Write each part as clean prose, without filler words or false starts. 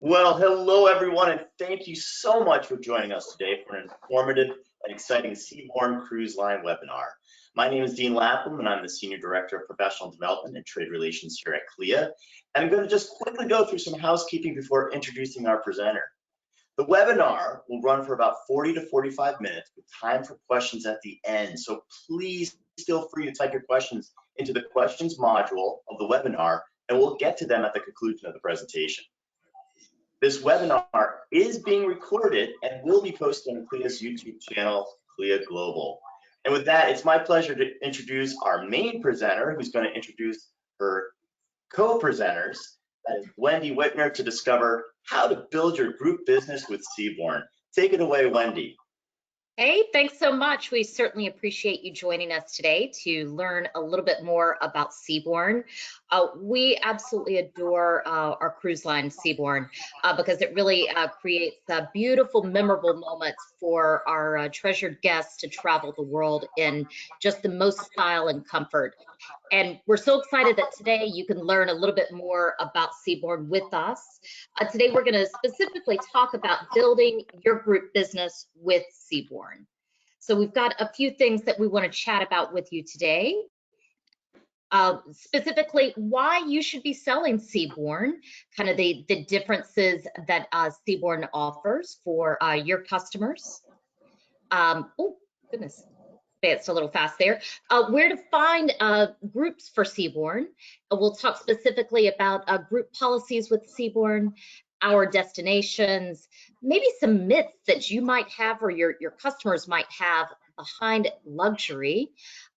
Well, hello everyone, and thank you so much for joining us today for an informative and exciting Seabourn Cruise Line webinar. My name is Dean Lapham, and I'm the Senior Director of Professional Development and Trade Relations here at CLIA. And I'm going to just quickly go through some housekeeping before introducing our presenter. The webinar will run for about 40 to 45 minutes with time for questions at the end. So please feel free to type your questions into the questions module of the webinar, and we'll get to them at the conclusion of the presentation. This webinar is being recorded and will be posted on CLIA's YouTube channel, CLIA Global. And with that, it's my pleasure to introduce our main presenter, who's going to introduce her co-presenters. That is Wendy Whitner, to discover how to build your group business with Seabourn. Take it away, Wendy. Hey, thanks so much. We certainly appreciate you joining us today to learn a little bit more about Seabourn. We absolutely adore our cruise line, Seabourn, because it really creates beautiful, memorable moments for our treasured guests to travel the world in just the most style and comfort. And we're so excited that today you can learn a little bit more about Seabourn with us. Today we're going to specifically talk about building your group business with Seabourn. So we've got a few things that we want to chat about with you today. Specifically, why you should be selling Seabourn, kind of the differences that Seabourn offers for your customers. Oh, goodness. It's a little fast there. Where to find groups for Seabourn. We'll talk specifically about group policies with Seabourn, our destinations, maybe some myths that you might have or your customers might have behind luxury,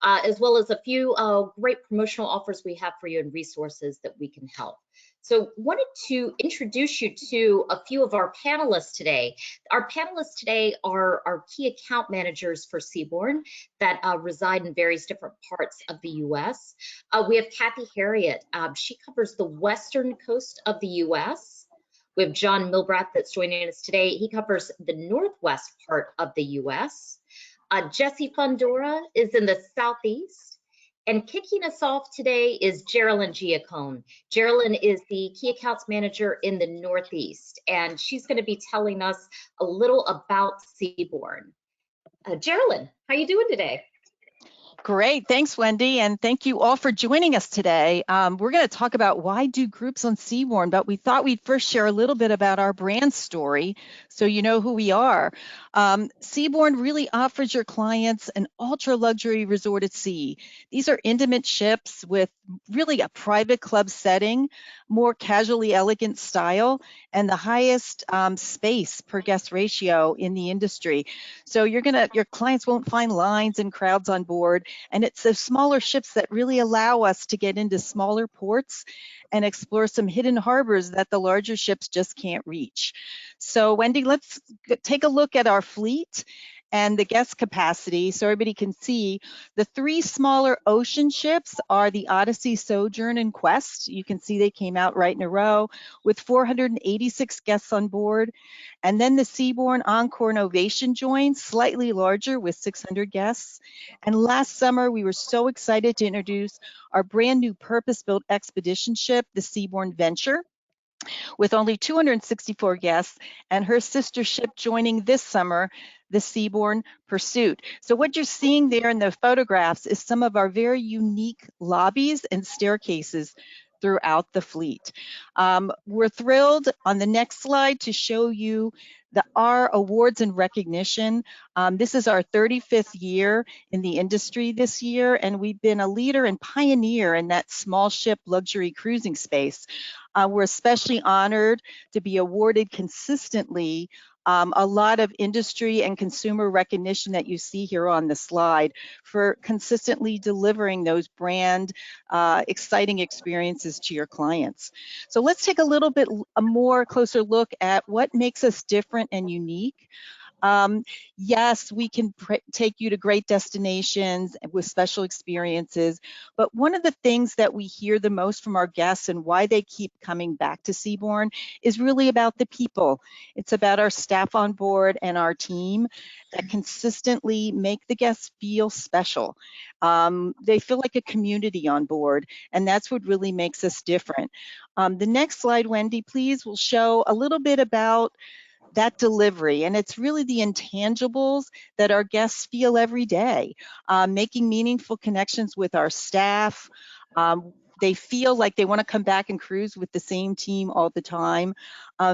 as well as a few great promotional offers we have for you and resources that we can help. So wanted to introduce you to a few of our panelists today. Our panelists today are our key account managers for Seabourn that reside in various different parts of the U.S. We have Kathy Harriet. She covers the western coast of the U.S. We have John Milbrath that's joining us today. He covers the northwest part of the U.S. Jesse Fundora is in the southeast. And kicking us off today is Geraldine Giacone. Geraldine is the key accounts manager in the Northeast, and she's going to be telling us a little about Seabourn. Geraldine, how you doing today? Great, thanks, Wendy, and thank you all for joining us today. We're going to talk about why do groups on Seabourn, but we thought we'd first share a little bit about our brand story so you know who we are. Seabourn really offers your clients an ultra-luxury resort at sea. These are intimate ships with really a private club setting, more casually elegant style, and the highest space per guest ratio in the industry. So your clients won't find lines and crowds on board. And it's the smaller ships that really allow us to get into smaller ports and explore some hidden harbors that the larger ships just can't reach. So Wendy, let's take a look at our fleet and the guest capacity so everybody can see. The three smaller ocean ships are the Odyssey, Sojourn, and Quest. You can see they came out right in a row with 486 guests on board. And then the Seabourn Encore and Ovation joined, slightly larger with 600 guests. And last summer, we were so excited to introduce our brand new purpose-built expedition ship, the Seabourn Venture, with only 264 guests, and her sister ship joining this summer, the Seabourn Pursuit. So what you're seeing there in the photographs is some of our very unique lobbies and staircases throughout the fleet. We're thrilled on the next slide to show you our awards and recognition. This is our 35th year in the industry this year, and we've been a leader and pioneer in that small ship luxury cruising space. We're especially honored to be awarded consistently a lot of industry and consumer recognition that you see here on the slide for consistently delivering those brand exciting experiences to your clients. So let's take a little bit a more closer look at what makes us different and unique. Yes, we can take you to great destinations with special experiences, but one of the things that we hear the most from our guests and why they keep coming back to Seabourn is really about the people. It's about our staff on board and our team that consistently make the guests feel special. They feel like a community on board, and that's what really makes us different. The next slide, Wendy, please, will show a little bit about that delivery. And it's really the intangibles that our guests feel every day, making meaningful connections with our staff. They feel like they want to come back and cruise with the same team all the time.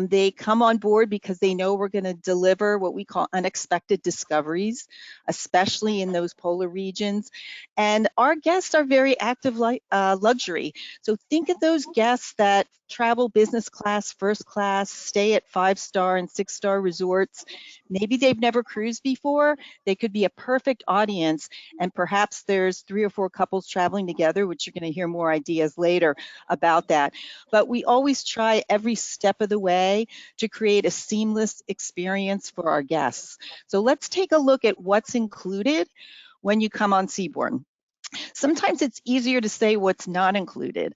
They come on board because they know we're going to deliver what we call unexpected discoveries, especially in those polar regions. And our guests are very active luxury. So think of those guests that travel business class, first class, stay at 5-star and 6-star resorts. Maybe they've never cruised before. They could be a perfect audience. And perhaps there's 3 or 4 couples traveling together, which you're going to hear more ideas later about that. But we always try every step of the way to create a seamless experience for our guests. So let's take a look at what's included when you come on Seabourn. Sometimes it's easier to say what's not included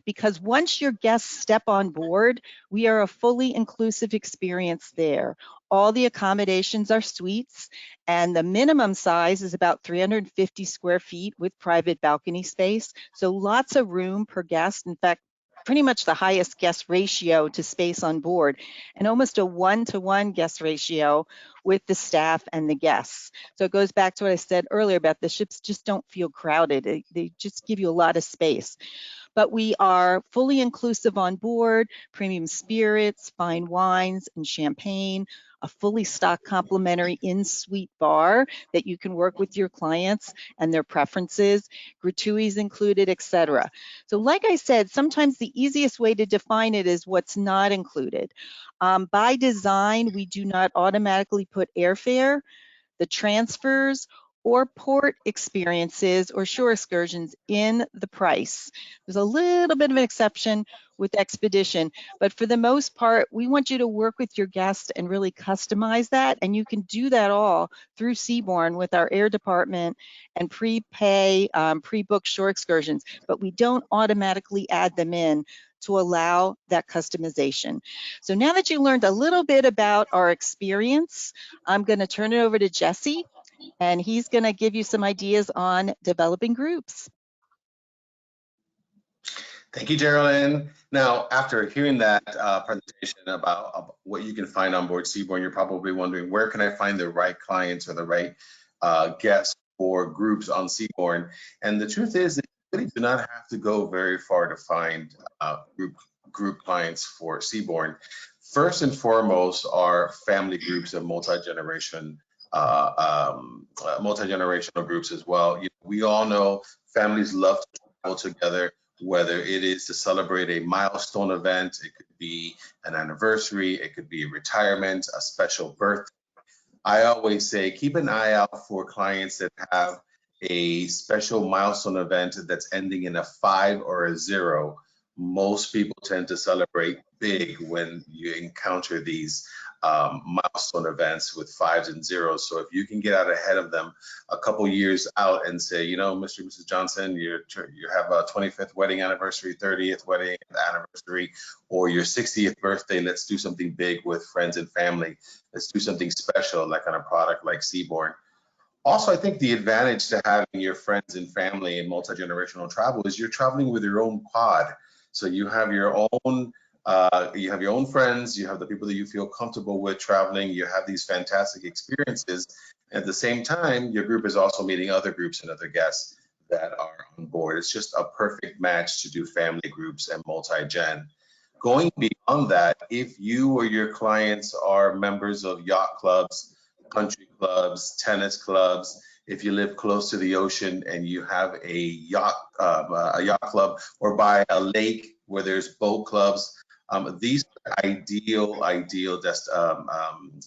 because once your guests step on board, we are a fully inclusive experience there. All the accommodations are suites, and the minimum size is about 350 square feet with private balcony space. So lots of room per guest. In fact, pretty much the highest guest ratio to space on board, and almost a 1-to-1 guest ratio with the staff and the guests. So it goes back to what I said earlier about the ships just don't feel crowded. They just give you a lot of space. But we are fully inclusive on board, premium spirits, fine wines, and champagne, a fully stocked complimentary in-suite bar that you can work with your clients and their preferences, gratuities included, etc. So like I said, sometimes the easiest way to define it is what's not included. By design, we do not automatically put airfare, the transfers, or port experiences or shore excursions in the price. There's a little bit of an exception with expedition, but for the most part, we want you to work with your guests and really customize that, and you can do that all through Seabourn with our air department and prepay, pre-book shore excursions, but we don't automatically add them in to allow that customization. So now that you learned a little bit about our experience, I'm going to turn it over to Jesse, and he's going to give you some ideas on developing groups. Thank you, Geraldine. Now, after hearing that presentation about what you can find on board Seabourn, you're probably wondering, where can I find the right clients or the right guests for groups on Seabourn? And the truth is that you really do not have to go very far to find group clients for Seabourn. First and foremost are family groups of multi-generational groups as well. We all know families love to travel together, whether it is to celebrate a milestone event, it could be an anniversary, it could be a retirement, a special birthday. I always say, keep an eye out for clients that have a special milestone event that's ending in a 5 or a 0. Most people tend to celebrate big when you encounter these milestone events with 5s and 0s. So if you can get out ahead of them a couple years out and say, you know, Mr. and Mrs. Johnson, you have a 25th wedding anniversary, 30th wedding anniversary, or your 60th birthday, let's do something big with friends and family. Let's do something special, like on a product like Seabourn. Also, I think the advantage to having your friends and family in multi-generational travel is you're traveling with your own pod. So you have your own friends, you have the people that you feel comfortable with traveling, you have these fantastic experiences. At the same time, your group is also meeting other groups and other guests that are on board. It's just a perfect match to do family groups and multi-gen. Going beyond that, if you or your clients are members of yacht clubs, country clubs, tennis clubs, if you live close to the ocean and you have a yacht club, or by a lake where there's boat clubs, these are ideal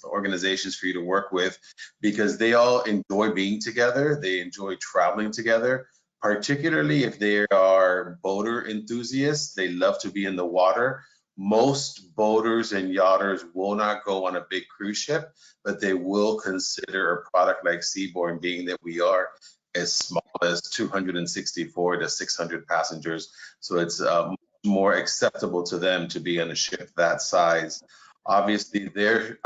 organizations for you to work with, because they all enjoy being together. They enjoy traveling together, particularly if they are boater enthusiasts. They love to be in the water. most boaters and yachters will not go on a big cruise ship, but they will consider a product like Seabourn, being that we are as small as 264 to 600 passengers. So it's more acceptable to them to be on a ship that size. Obviously, their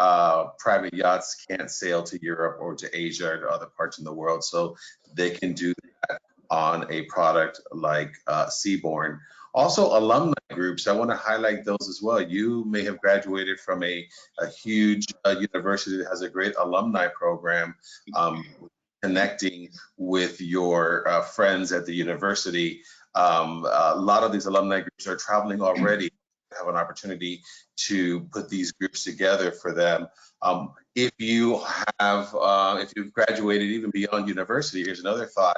private yachts can't sail to Europe or to Asia or to other parts in the world, so they can do that on a product like Seabourn. Also, alumni groups, I want to highlight those as well. You may have graduated from a huge university that has a great alumni program, connecting with your friends at the university. A lot of these alumni groups are traveling already, have an opportunity to put these groups together for them. If you have, if you've graduated even beyond university, here's another thought.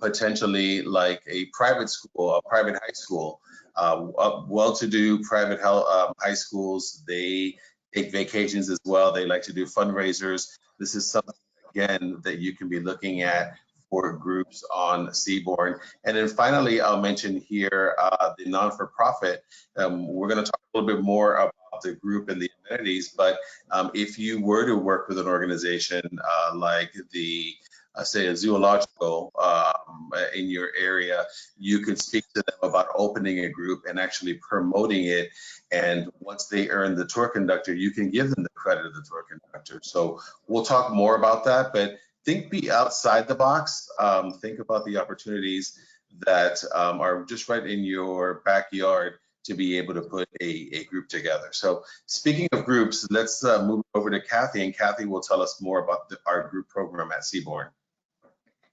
Potentially like a private school, a private high school, well-to-do private high schools, they take vacations as well. They like to do fundraisers. This is something, again, that you can be looking at for groups on Seabourn. And then finally, I'll mention here the non-for-profit. We're going to talk a little bit more about the group and the amenities, but if you were to work with an organization like the say a zoological in your area, you could speak to them about opening a group and actually promoting it. And once they earn the tour conductor, you can give them the credit of the tour conductor. So we'll talk more about that, but be outside the box. Think about the opportunities that are just right in your backyard to be able to put a group together. So speaking of groups, let's move over to Kathy, and Kathy will tell us more about our group program at Seabourn.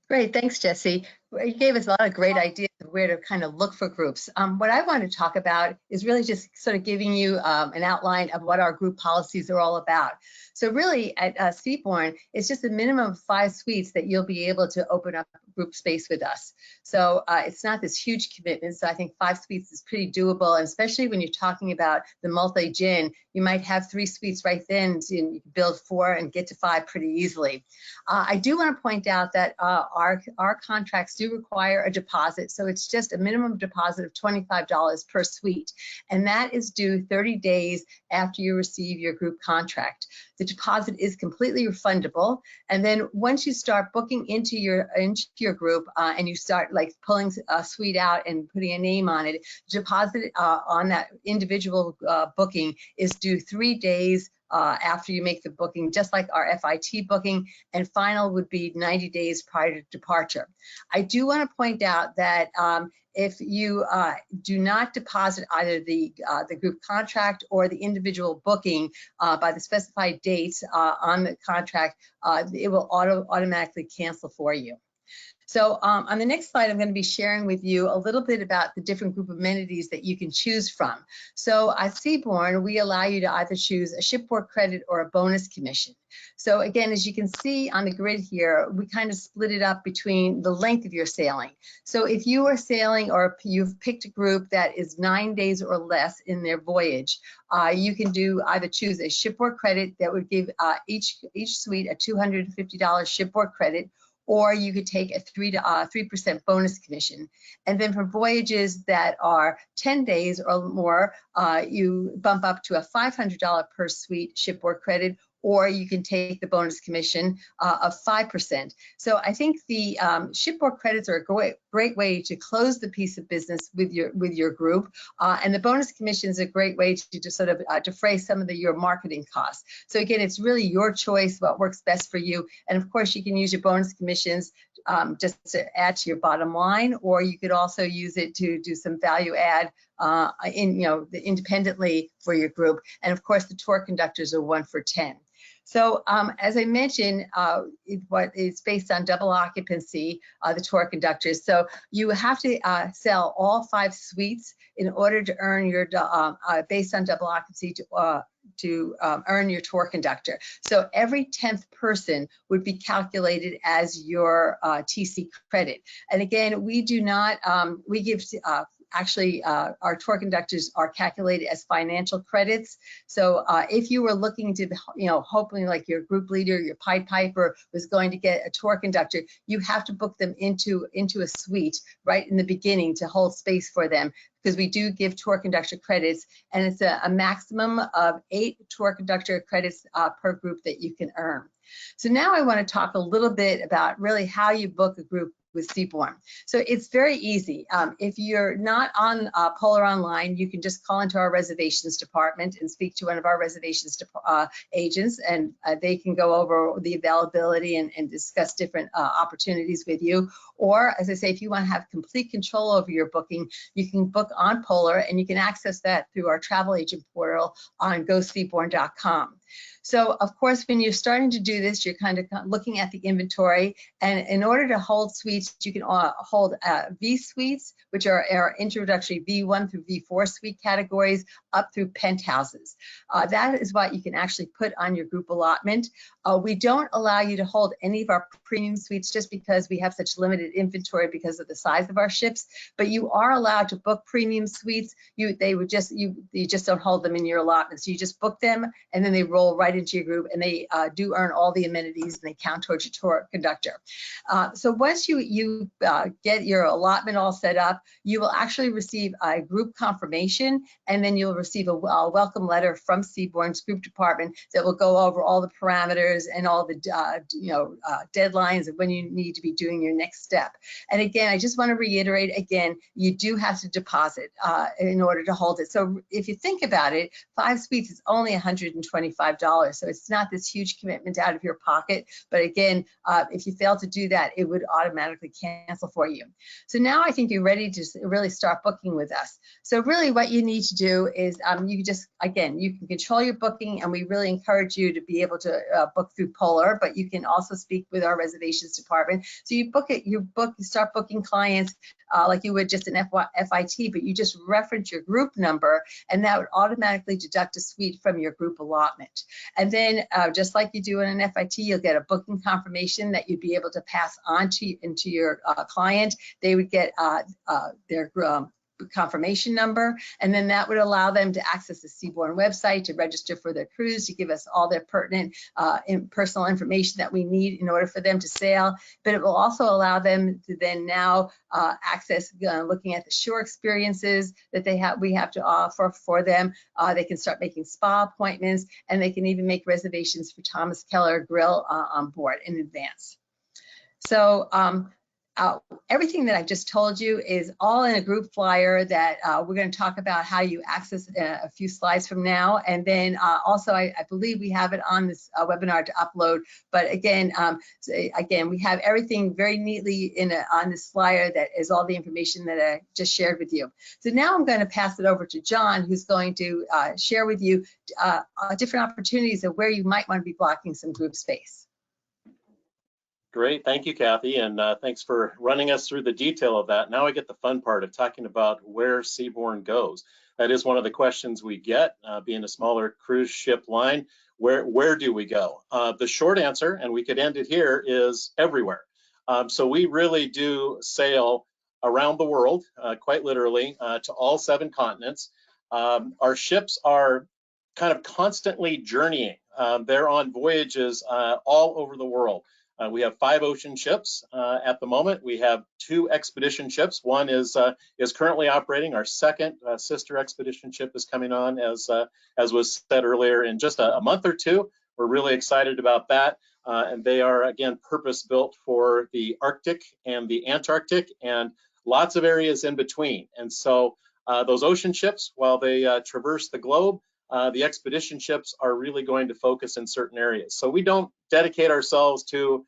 Great, thanks, Jesse. You gave us a lot of great ideas of where to kind of look for groups. What I want to talk about is really just sort of giving you an outline of what our group policies are all about. So really at Seabourn, it's just a minimum of 5 suites that you'll be able to open up group space with us. So it's not this huge commitment. So I think 5 suites is pretty doable, and especially when you're talking about the multi-gin, you might have 3 suites right then, so you can build 4 and get to 5 pretty easily. I do want to point out that our contracts do require a deposit, so it's just a minimum deposit of $25 per suite, and that is due 30 days after you receive your group contract. The deposit is completely refundable, and then once you start booking into your group and you start like pulling a suite out and putting a name on it, deposit on that individual booking is due 3 days after you make the booking, just like our FIT booking, and final would be 90 days prior to departure. I do want to point out that if you do not deposit either the group contract or the individual booking by the specified dates on the contract, it will automatically cancel for you. So on the next slide, I'm going to be sharing with you a little bit about the different group amenities that you can choose from. So at Seabourn, we allow you to either choose a shipboard credit or a bonus commission. So again, as you can see on the grid here, we kind of split it up between the length of your sailing. So if you are sailing or you've picked a group that is 9 days or less in their voyage, you can either choose a shipboard credit that would give each suite a $250 shipboard credit, or you could take a 3% bonus commission. And then for voyages that are 10 days or more, you bump up to a $500 per suite shipboard credit, or you can take the bonus commission of 5%. So I think the shipboard credits are a great way to close the piece of business with your group, and the bonus commission is a great way to just sort of defray some of your marketing costs. So again, it's really your choice what works best for you, and of course you can use your bonus commissions just to add to your bottom line, or you could also use it to do some value add independently for your group. And of course the tour conductors are 1 for 10. So as I mentioned, it's based on double occupancy, the tour conductors. So you have to sell all 5 suites in order to earn your, based on double occupancy, to earn your tour conductor. So every 10th person would be calculated as your TC credit. And again, we do not, we give actually, our tour conductors are calculated as financial credits. So if you were looking to, hoping like your group leader, your Pied Piper was going to get a tour conductor, you have to book them into a suite right in the beginning to hold space for them, because we do give tour conductor credits, and it's a maximum of 8 tour conductor credits per group that you can earn. So now I want to talk a little bit about really how you book a group with Seabourn. So it's very easy. If you're not on Polar Online, you can just call into our reservations department and speak to one of our reservations agents, and they can go over the availability and discuss different opportunities with you. Or, as I say, if you want to have complete control over your booking, you can book on Polar, and you can access that through our travel agent portal on goseabourn.com. So, of course, when you're starting to do this, you're kind of looking at the inventory, and in order to hold suites, you can hold V suites, which are our introductory V1 through V4 suite categories, up through penthouses. That is what you can actually put on your group allotment. We don't allow you to hold any of our premium suites just because we have such limited inventory because of the size of our ships, but you are allowed to book premium suites. You just don't hold them in your allotment. So you just book them, and then they roll right into your group, and they do earn all the amenities, and they count towards your tour conductor. So once you get your allotment all set up, you will actually receive a group confirmation, and then you'll receive a welcome letter from Seabourn's group department that will go over all the parameters and all the deadlines of when you need to be doing your next step. And again, I just want to reiterate again, you do have to deposit in order to hold it. So if you think about it, 5 suites is only $125, so it's not this huge commitment out of your pocket. But again, if you fail to do that, it would automatically cancel for you. So now I think you're ready to really start booking with us. So really what you need to do is you can control your booking, and we really encourage you to be able to book through Polar, but you can also speak with our reservations department. So you start booking clients like you would just an FIT, but you just reference your group number, and that would automatically deduct a suite from your group allotment. And then just like you do in an FIT, you'll get a booking confirmation that you'd be able to pass on into your client. They would get their confirmation number, and then that would allow them to access the Seabourn website to register for their cruise, to give us all their pertinent personal information that we need in order for them to sail. But it will also allow them to then now access looking at the shore experiences that we have to offer for them. They can start making spa appointments, and they can even make reservations for Thomas Keller Grill on board in advance. So everything that I've just told you is all in a group flyer that we're going to talk about how you access a few slides from now. And then also, I believe we have it on this webinar to upload. But again, we have everything very neatly on this flyer that is all the information that I just shared with you. So now I'm going to pass it over to John, who's going to share with you different opportunities of where you might want to be blocking some group space. Great, thank you, Kathy, and thanks for running us through the detail of that. Now I get the fun part of talking about where Seabourn goes. That is one of the questions we get, being a smaller cruise ship line. Where do we go? The short answer, and we could end it here, is everywhere. So we really do sail around the world, quite literally, to all 7 continents. Our ships are kind of constantly journeying. They're on voyages all over the world. We have 5 ocean ships at the moment. We have 2 expedition ships. One is currently operating. Our second sister expedition ship is coming on, as was said earlier, in just a month or 2. We're really excited about that. And they are, again, purpose-built for the Arctic and the Antarctic and lots of areas in between. And so those ocean ships, while they traverse the globe, the expedition ships are really going to focus in certain areas. So we don't dedicate ourselves to,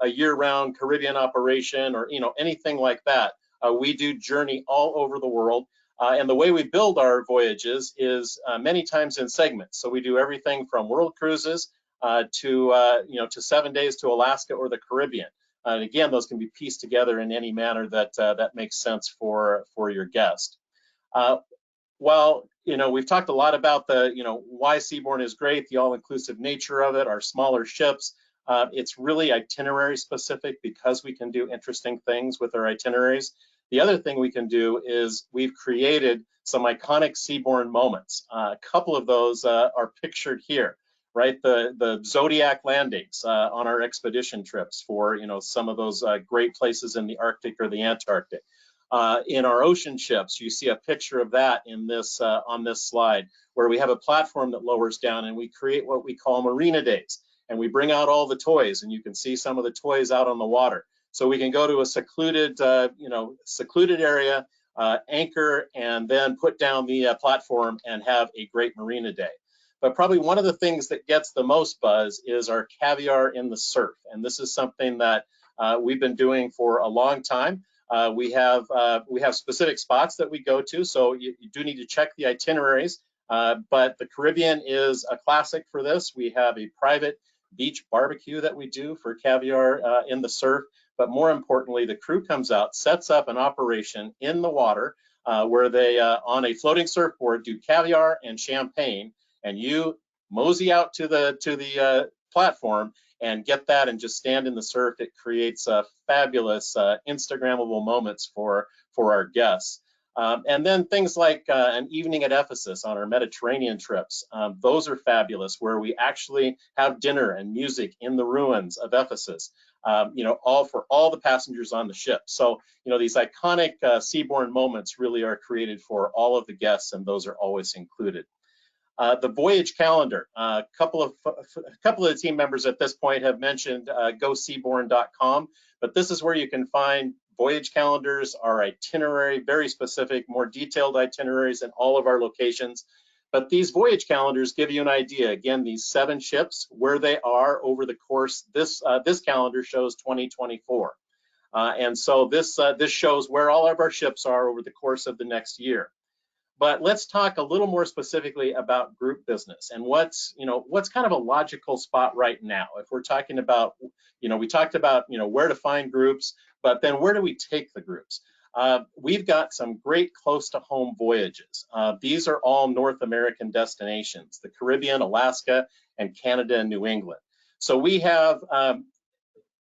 a year-round Caribbean operation or, anything like that. We do journey all over the world. And the way we build our voyages is many times in segments. So we do everything from world cruises to 7 days to Alaska or the Caribbean. And again, those can be pieced together in any manner that makes sense for your guest. While we've talked a lot about why Seabourn is great, the all-inclusive nature of it, our smaller ships. It's really itinerary specific because we can do interesting things with our itineraries. The other thing we can do is we've created some iconic Seabourn moments. A couple of those are pictured here, right? The Zodiac landings on our expedition trips for, some of those great places in the Arctic or the Antarctic. In our ocean ships, you see a picture of that in this on this slide, where we have a platform that lowers down and we create what we call marina days. And we bring out all the toys, and you can see some of the toys out on the water. So we can go to a secluded, secluded area, anchor, and then put down the platform and have a great marina day. But probably one of the things that gets the most buzz is our caviar in the surf. And this is something that we've been doing for a long time. We have specific spots that we go to, so you do need to check the itineraries. But the Caribbean is a classic for this. We have a private beach barbecue that we do for caviar in the surf. But more importantly, the crew comes out, sets up an operation in the water where they, on a floating surfboard, do caviar and champagne, and you mosey out to the platform and get that and just stand in the surf. It creates fabulous Instagrammable moments for our guests. And then things like an evening at Ephesus on our Mediterranean trips. Those are fabulous, where we actually have dinner and music in the ruins of Ephesus, all for all the passengers on the ship. So, these iconic Seabourn moments really are created for all of the guests, and those are always included. The voyage calendar, a couple of the team members at this point have mentioned goseabourn.com, but this is where you can find voyage calendars, our itinerary, very specific, more detailed itineraries in all of our locations. But these voyage calendars give you an idea. Again, these 7 ships, where they are over the course. This calendar shows 2024. And so this shows where all of our ships are over the course of the next year. But let's talk a little more specifically about group business and what's kind of a logical spot right now. If we're talking about, we talked about, where to find groups, but then where do we take the groups? We've got some great close to home voyages. These are all North American destinations, the Caribbean, Alaska, and Canada and New England. So we have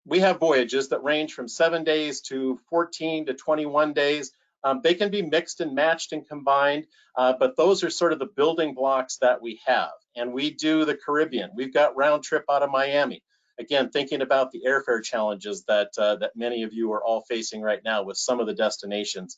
voyages that range from 7 days to 14 to 21 days. They can be mixed and matched and combined, but those are sort of the building blocks that we have. And we do the Caribbean. We've got round trip out of Miami. Again, thinking about the airfare challenges that many of you are all facing right now with some of the destinations.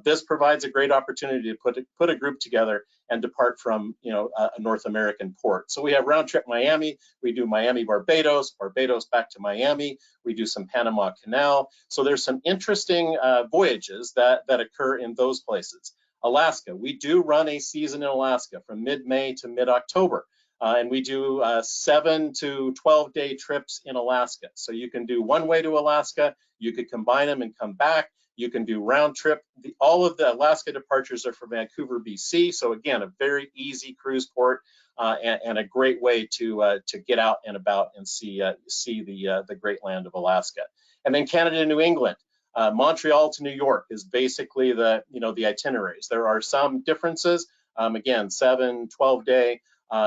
This provides a great opportunity to put a group together and depart from a North American port. So we have round trip Miami. We do Miami, Barbados, Barbados back to Miami. We do some Panama Canal. So there's some interesting voyages that occur in those places. Alaska, we do run a season in Alaska from mid-May to mid-October. And we do 7 to 12-day trips in Alaska. So you can do one way to Alaska, you could combine them and come back. You can do round trip. All of the Alaska departures are from Vancouver, BC. So again, a very easy cruise port and a great way to get out and about and see the great land of Alaska. And then Canada and New England. Montreal to New York is basically the itineraries. There are some differences. Again, 7, 12-day.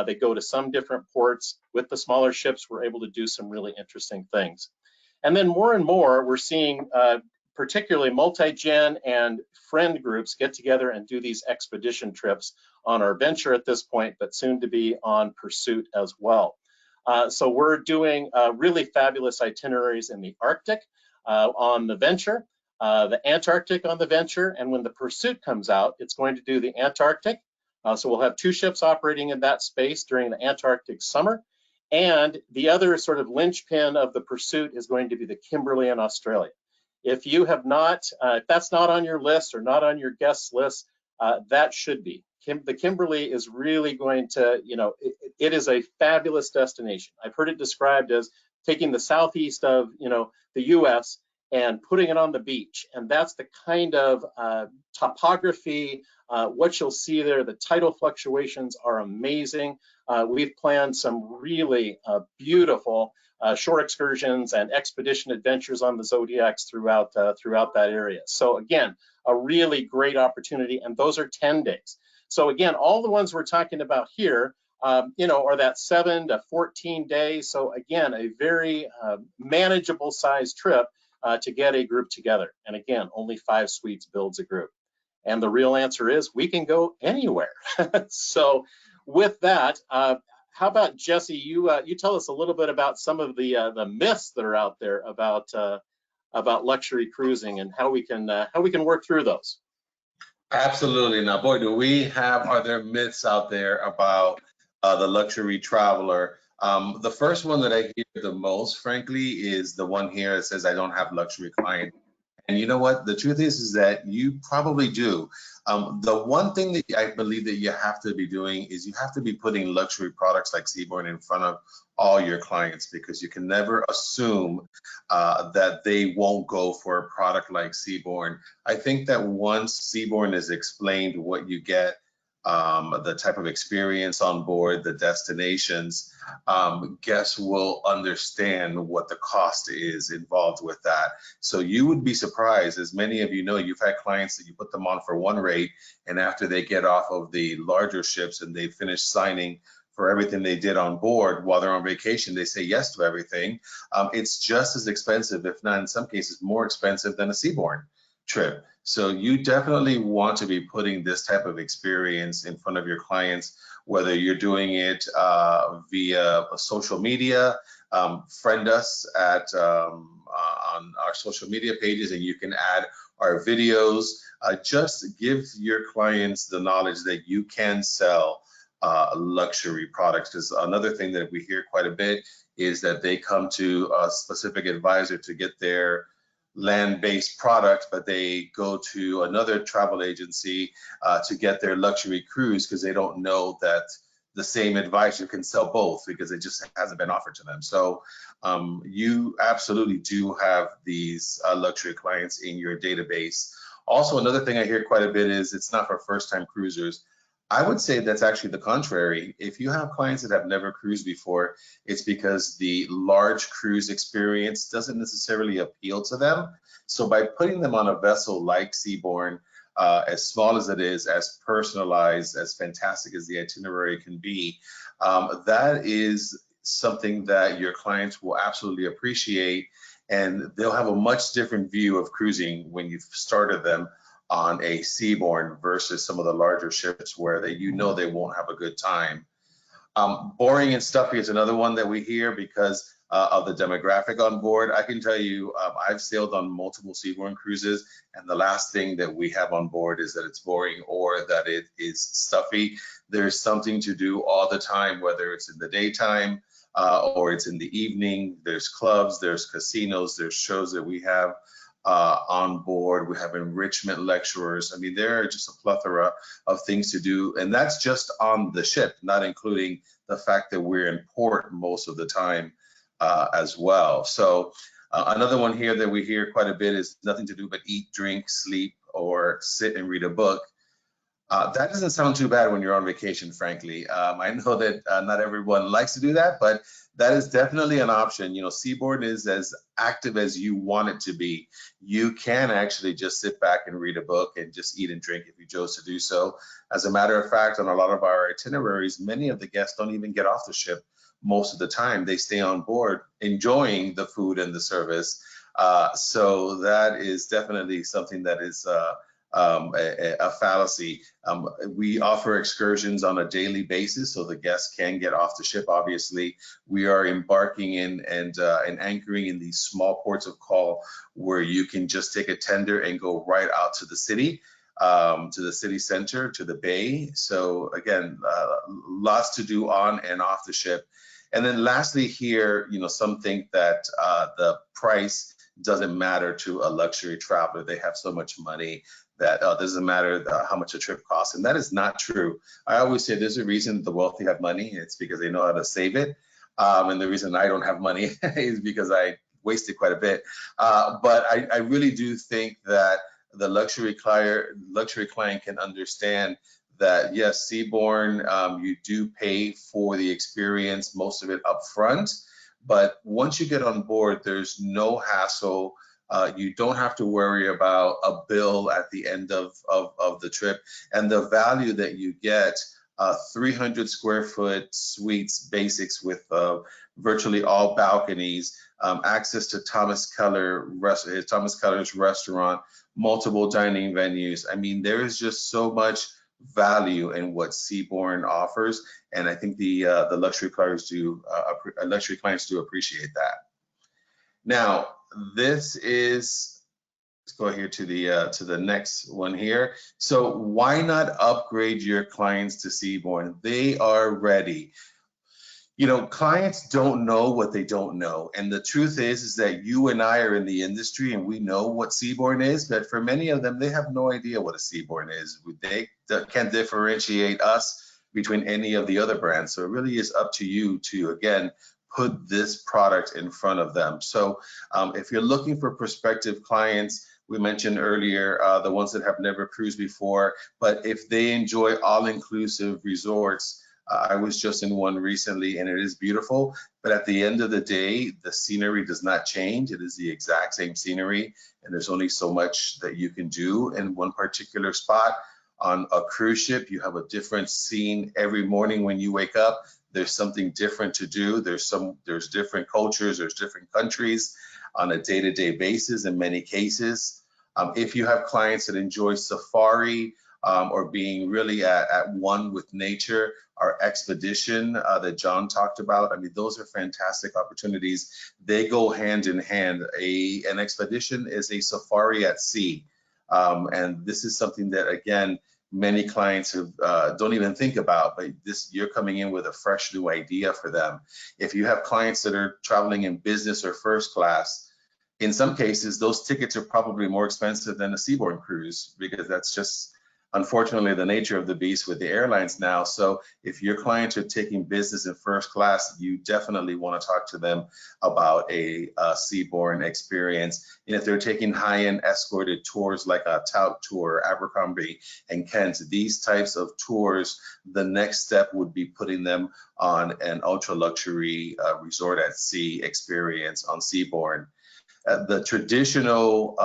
They go to some different ports. With the smaller ships, we're able to do some really interesting things. And then more and more, we're seeing particularly multi-gen and friend groups get together and do these expedition trips on our Venture at this point, but soon to be on Pursuit as well. So we're doing really fabulous itineraries in the Arctic on the Venture, the Antarctic on the Venture, and when the Pursuit comes out, it's going to do the Antarctic. So we'll have 2 ships operating in that space during the Antarctic summer. And the other sort of linchpin of the Pursuit is going to be the Kimberley in Australia. If you have not, if that's not on your list or not on your guest list, that should be. The Kimberley is really going to, it is a fabulous destination. I've heard it described as taking the southeast of, the US and putting it on the beach. And that's the kind of topography, what you'll see there. The tidal fluctuations are amazing. We've planned some really beautiful shore excursions and expedition adventures on the Zodiacs throughout that area. So again, a really great opportunity, and those are 10 days. So again, all the ones we're talking about here, are that 7 to 14 days. So again, a very manageable size trip to get a group together. And again, only 5 suites builds a group. And the real answer is we can go anywhere. So with that, how about Jesse? You tell us a little bit about some of the myths that are out there about luxury cruising and how we can work through those. Absolutely. Now, boy, are there myths out there about the luxury traveler? The first one that I hear the most, frankly, is the one here that says, I don't have luxury clients. And you know what? The truth is that you probably do. The one thing that I believe that you have to be doing is you have to be putting luxury products like Seabourn in front of all your clients, because you can never assume that they won't go for a product like Seabourn. I think that once Seabourn is explained what you get, the type of experience on board, the destinations, guests will understand what the cost is involved with that. So you would be surprised, as many of you know, you've had clients that you put them on for one rate, and after they get off of the larger ships and they finish signing for everything they did on board while they're on vacation, they say yes to everything. It's just as expensive, if not in some cases more expensive, than a Seabourn trip. So you definitely want to be putting this type of experience in front of your clients, whether you're doing it via social media. Friend us on our social media pages, and you can add our videos. Just give your clients the knowledge that you can sell luxury products, because another thing that we hear quite a bit is that they come to a specific advisor to get their land-based product, but they go to another travel agency to get their luxury cruise, because they don't know that the same advisor can sell both, because it just hasn't been offered to them. So you absolutely do have these luxury clients in your database. Also, another thing I hear quite a bit is it's not for first-time cruisers. I would say that's actually the contrary. If you have clients that have never cruised before, it's because the large cruise experience doesn't necessarily appeal to them. So by putting them on a vessel like Seabourn, as small as it is, as personalized, as fantastic as the itinerary can be, that is something that your clients will absolutely appreciate, and they'll have a much different view of cruising when you've started them on a Seabourn versus some of the larger ships where they won't have a good time. Boring and stuffy is another one that we hear because of the demographic on board. I can tell you, I've sailed on multiple Seabourn cruises, and the last thing that we have on board is that it's boring or that it is stuffy. There's something to do all the time, whether it's in the daytime or it's in the evening. There's clubs, there's casinos, there's shows that we have on board. We have enrichment lecturers. I mean, there are just a plethora of things to do, and that's just on the ship, not including the fact that we're in port most of the time as well. So another one here that we hear quite a bit is nothing to do but eat, drink, sleep, or sit and read a book. That doesn't sound too bad when you're on vacation, frankly. I know that not everyone likes to do that, but that is definitely an option. You know, Seabourn is as active as you want it to be. You can actually just sit back and read a book and just eat and drink if you chose to do so. As a matter of fact, on a lot of our itineraries, many of the guests don't even get off the ship most of the time. They stay on board enjoying the food and the service. So that is definitely something that is a fallacy. We offer excursions on a daily basis, so the guests can get off the ship. Obviously, we are embarking in and anchoring in these small ports of call where you can just take a tender and go right out to the city center, to the bay. So again, lots to do on and off the ship. And then lastly here, you know, some think that the price doesn't matter to a luxury traveler. They have so much money that doesn't matter how much a trip costs. And that is not true. I always say there's a reason the wealthy have money. It's because they know how to save it. And the reason I don't have money is because I wasted quite a bit. But I really do think that the luxury client can understand that, yes, Seabourn, you do pay for the experience, most of it up front. But once you get on board, there's no hassle. You don't have to worry about a bill at the end of the trip, and the value that you get 300 square foot suites basics with virtually all balconies, access to Thomas Keller's restaurant, multiple dining venues. I mean, there is just so much value in what Seabourn offers, and I think the luxury clients do appreciate that. Now, this is, let's go here to the next one here. So why not upgrade your clients to Seabourn? They are ready. You know, clients don't know what they don't know. And the truth is that you and I are in the industry and we know what Seabourn is, but for many of them, they have no idea what a Seabourn is. They can't differentiate us between any of the other brands. So it really is up to you to, again, put this product in front of them. So if you're looking for prospective clients, we mentioned earlier, the ones that have never cruised before, but if they enjoy all-inclusive resorts, I was just in one recently and it is beautiful, but at the end of the day, the scenery does not change. It is the exact same scenery and there's only so much that you can do in one particular spot. On a cruise ship, you have a different scene every morning when you wake up. There's something different to do. There's different cultures, there's different countries on a day-to-day basis in many cases. If you have clients that enjoy safari or being really at one with nature, our expedition that John talked about, I mean, those are fantastic opportunities. They go hand in hand. An expedition is a safari at sea. And this is something that, again, many clients don't even think about, but you're coming in with a fresh new idea for them. If you have clients that are traveling in business or first class, in some cases, those tickets are probably more expensive than a Seabourn cruise because that's just, unfortunately, the nature of the beast with the airlines now. So if your clients are taking business in first class, you definitely want to talk to them about a Seabourn experience. And if they're taking high-end escorted tours like a Tout tour, Abercrombie and Kent, these types of tours, the next step would be putting them on an ultra luxury resort at sea experience on Seabourn. The traditional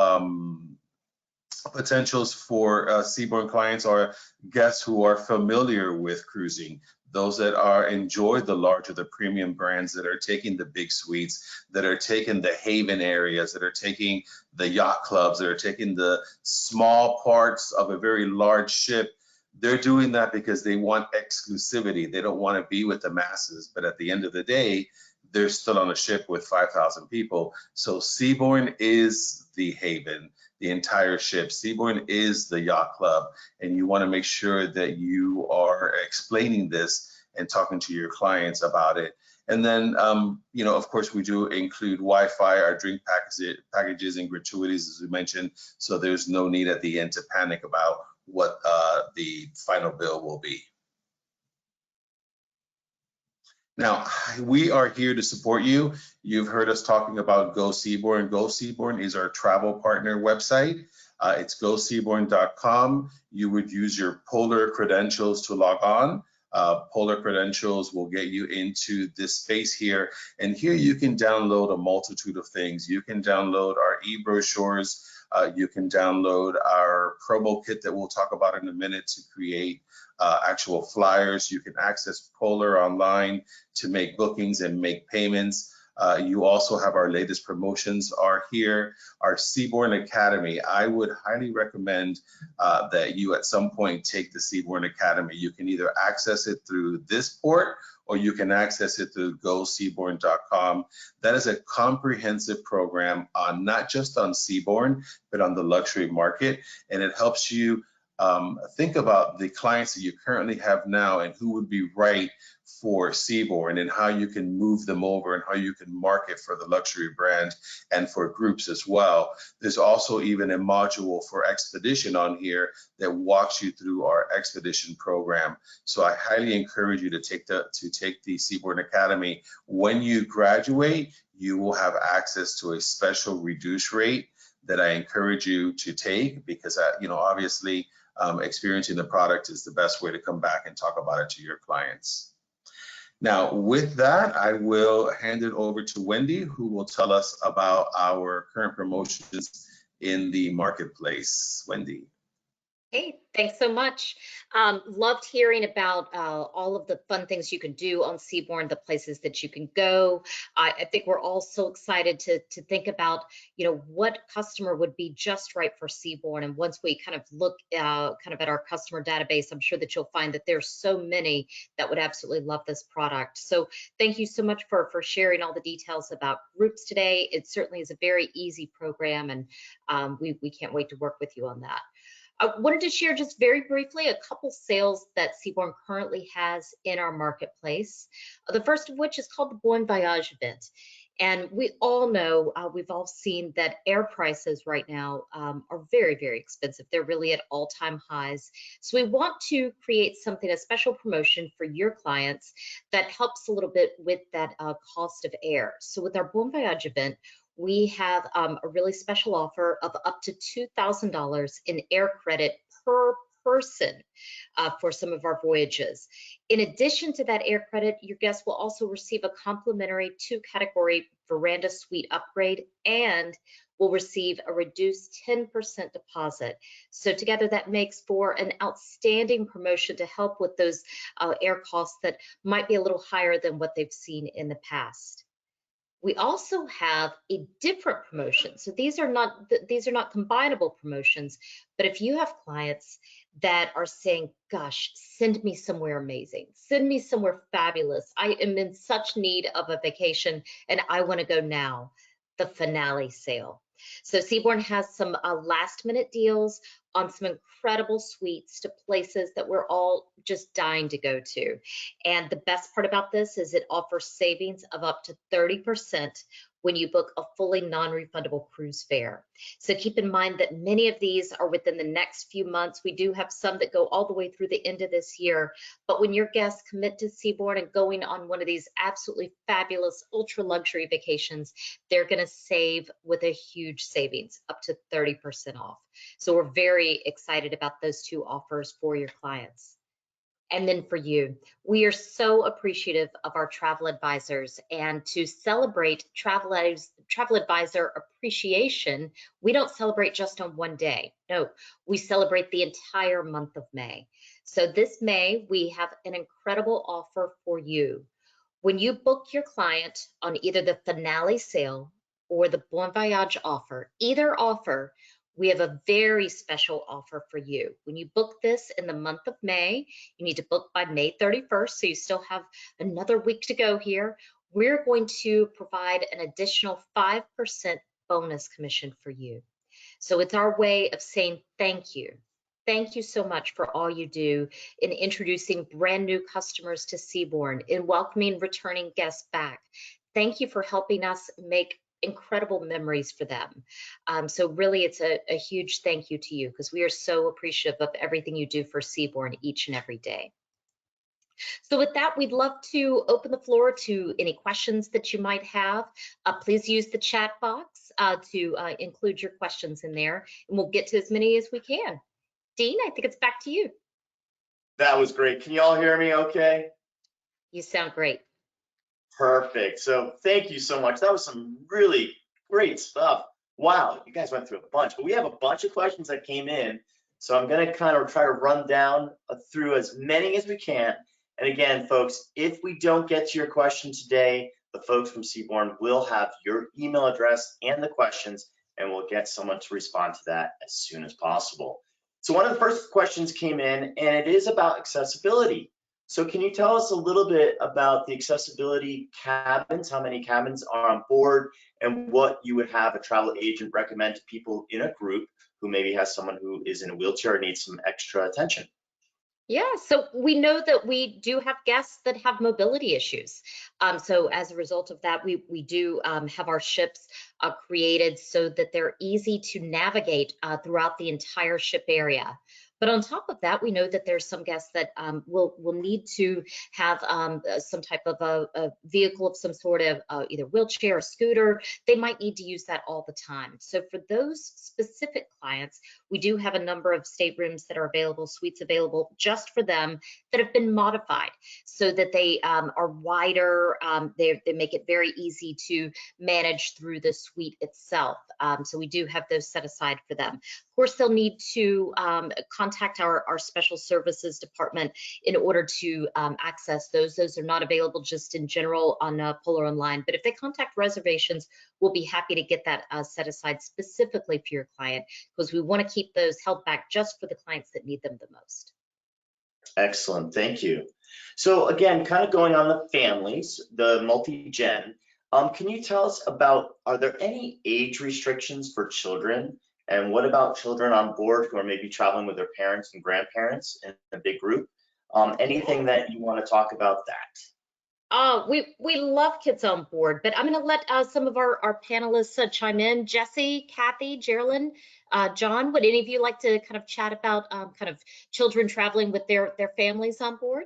potentials for Seabourn clients are guests who are familiar with cruising, those that enjoy the larger, the premium brands, that are taking the big suites, that are taking the haven areas, that are taking the yacht clubs, that are taking the small parts of a very large ship. They're doing that because they want exclusivity. They don't want to be with the masses, but at the end of the day, they're still on a ship with 5,000 people. So Seabourn is the haven, the entire ship. Seabourn is the yacht club, and you want to make sure that you are explaining this and talking to your clients about it. And then, you know, of course, we do include Wi-Fi, our drink packages and gratuities, as we mentioned, so there's no need at the end to panic about what the final bill will be. Now, we are here to support you. You've heard us talking about Go Seabourn. Go Seabourn is our travel partner website. It's goseabourn.com. You would use your Polar credentials to log on. Polar credentials will get you into this space here. And here you can download a multitude of things. You can download our e-brochures. You can download our promo kit that we'll talk about in a minute to create actual flyers. You can access Polar online to make bookings and make payments. You also have our latest promotions are here. Our Seabourn Academy, I would highly recommend that you at some point take the Seabourn Academy. You can either access it through this port or you can access it through goseabourn.com. That is a comprehensive program on not just on Seabourn, but on the luxury market. And it helps you think about the clients that you currently have now and who would be right for Seabourn and how you can move them over and how you can market for the luxury brand and for groups as well. There's also even a module for expedition on here that walks you through our expedition program. So I highly encourage you to take the Seabourn Academy. When you graduate, you will have access to a special reduced rate that I encourage you to take because, you know, obviously experiencing the product is the best way to come back and talk about it to your clients. Now, with that, I will hand it over to Wendy, who will tell us about our current promotions in the marketplace. Wendy. Hey, thanks so much. Loved hearing about all of the fun things you can do on Seabourn, the places that you can go. I think we're all so excited to think about, what customer would be just right for Seabourn. And once we kind of look kind of at our customer database, I'm sure that you'll find that there's so many that would absolutely love this product. So thank you so much for sharing all the details about groups today. It certainly is a very easy program, and we can't wait to work with you on that. I wanted to share just very briefly a couple sales that Seabourn currently has in our marketplace. The first of which is called the Bon Voyage event. And we all know, we've all seen that air prices right now are very, very expensive. They're really at all-time highs. So we want to create something, a special promotion for your clients that helps a little bit with that cost of air. So with our Bon Voyage event, we have a really special offer of up to $2,000 in air credit per person for some of our voyages. In addition to that air credit, your guests will also receive a complimentary 2-category veranda suite upgrade and will receive a reduced 10% deposit. So together that makes for an outstanding promotion to help with those air costs that might be a little higher than what they've seen in the past. We also have a different promotion. So these are not combinable promotions, but if you have clients that are saying, gosh, send me somewhere amazing, send me somewhere fabulous, I am in such need of a vacation and I want to go now, the finale sale. So Seabourn has some last minute deals on some incredible suites to places that we're all just dying to go to. And the best part about this is it offers savings of up to 30% when you book a fully non-refundable cruise fare. So keep in mind that many of these are within the next few months. We do have some that go all the way through the end of this year. But when your guests commit to Seabourn and going on one of these absolutely fabulous ultra luxury vacations, they're going to save with a huge savings, up to 30% off. So we're very excited about those two offers for your clients. And then for you, we are so appreciative of our travel advisors, and to celebrate travel advisor appreciation, we don't celebrate just on one day. No, we celebrate the entire month of May. So this May, we have an incredible offer for you. When you book your client on either the finale sale or the Bon Voyage offer, either offer, we have a very special offer for you. When you book this in the month of May, you need to book by May 31st, so you still have another week to go here. We're going to provide an additional 5% bonus commission for you. So it's our way of saying thank you. Thank you so much for all you do in introducing brand new customers to Seabourn, in welcoming returning guests back. Thank you for helping us make incredible memories for them. So really, it's a huge thank you to you, because we are so appreciative of everything you do for Seabourn each and every day. So with that, we'd love to open the floor to any questions that you might have. Please use the chat box to include your questions in there, and we'll get to as many as we can. Dean, I think it's back to you. That was great. Can you all hear me okay? You sound great. Perfect. So thank you so much. That was some really great stuff. Wow, you guys went through a bunch, but we have a bunch of questions that came in. So I'm going to kind of try to run down through as many as we can. And again, folks, if we don't get to your question today, the folks from Seabourn will have your email address and the questions, and we'll get someone to respond to that as soon as possible. So one of the first questions came in, and it is about accessibility. So can you tell us a little bit about the accessibility cabins, how many cabins are on board, and what you would have a travel agent recommend to people in a group who maybe has someone who is in a wheelchair or needs some extra attention? Yeah, so we know that we do have guests that have mobility issues. So as a result of that, we do have our ships created so that they're easy to navigate throughout the entire ship area. But on top of that, we know that there's some guests that will need to have some type of a vehicle of some sort of either wheelchair or scooter. They might need to use that all the time. So for those specific clients, we do have a number of staterooms that are available, suites available just for them that have been modified so that they are wider. They make it very easy to manage through the suite itself. So we do have those set aside for them. Of course, they'll need to contact contact our special services department in order to access those. Those are not available just in general on Polar Online, but if they contact reservations, we'll be happy to get that set aside specifically for your client, because we want to keep those held back just for the clients that need them the most. Excellent, thank you. So again, kind of going on the families, the multi-gen, can you tell us about, are there any age restrictions for children? And what about children on board who are maybe traveling with their parents and grandparents in a big group? Anything that you want to talk about that? We love kids on board, but I'm going to let some of our panelists chime in. Jesse, Kathy, Geraldine, John, would any of you like to kind of chat about kind of children traveling with their families on board?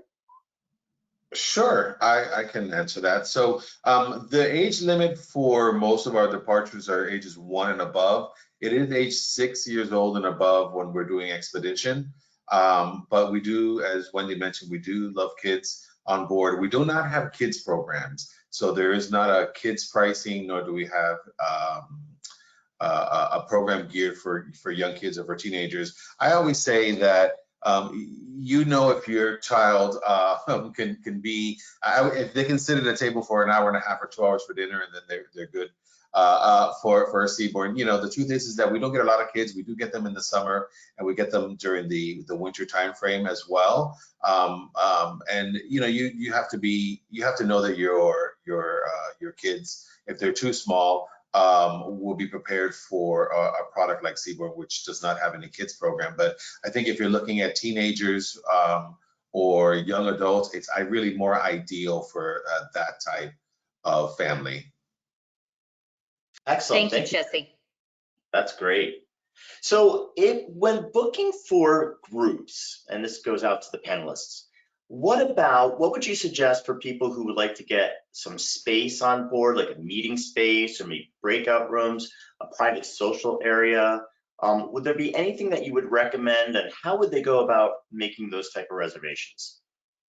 Sure, I can answer that. So the age limit for most of our departures are ages 1 and above. It is age 6 years old and above when we're doing expedition. But we do, as Wendy mentioned, we do love kids on board. We do not have kids programs. So there is not a kids pricing, nor do we have a program geared for young kids or for teenagers. I always say that you know, if your child can be, if they can sit at a table for an hour and a half or 2 hours for dinner, and then they're good for a Seabourn. You know, the truth is that we don't get a lot of kids. We do get them in the summer, and we get them during the winter time frame as well. And you know, you have to know that your kids, if they're too small, will be prepared for a product like Seabourn, which does not have any kids program. But I think if you're looking at teenagers or young adults, it's really more ideal for that type of family. Excellent. Thank you, Jesse. That's great. So when booking for groups, and this goes out to the panelists, what would you suggest for people who would like to get some space on board, like a meeting space or maybe breakout rooms, a private social area? Would there be anything that you would recommend, and how would they go about making those type of reservations?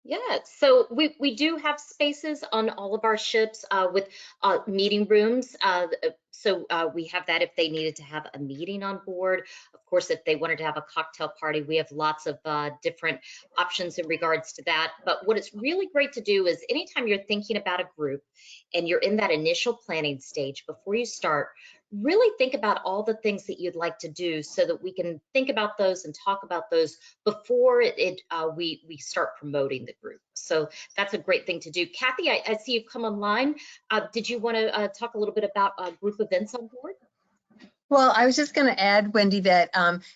Yeah, so we do have spaces on all of our ships with meeting rooms. So we have that if they needed to have a meeting on board. Of course, if they wanted to have a cocktail party, we have lots of different options in regards to that. But what it's really great to do is anytime you're thinking about a group and you're in that initial planning stage, before you start, really think about all the things that you'd like to do so that we can think about those and talk about those before we start promoting the group. So that's a great thing to do. Kathy, I see you've come online. Did you want to talk a little bit about group events on board? Well, I was just going to add, Wendy, that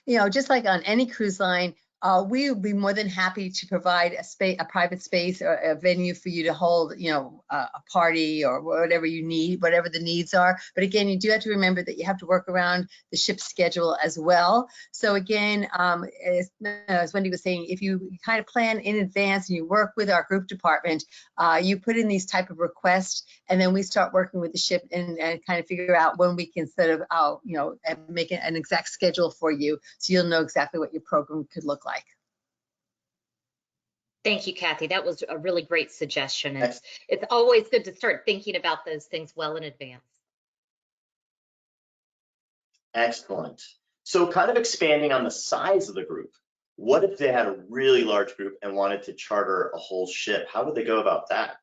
you know, just like on any cruise line, we would be more than happy to provide a private space or a venue for you to hold, you know, a party or whatever you need, whatever the needs are. But again, you do have to remember that you have to work around the ship's schedule as well. So again, as Wendy was saying, if you kind of plan in advance and you work with our group department, you put in these type of requests, and then we start working with the ship and kind of figure out when we can sort of, you know, make an exact schedule for you, so you'll know exactly what your program could look like. Thank you, Kathy. That was a really great suggestion. It's always good to start thinking about those things well in advance. Excellent. So kind of expanding on the size of the group, what if they had a really large group and wanted to charter a whole ship? How would they go about that?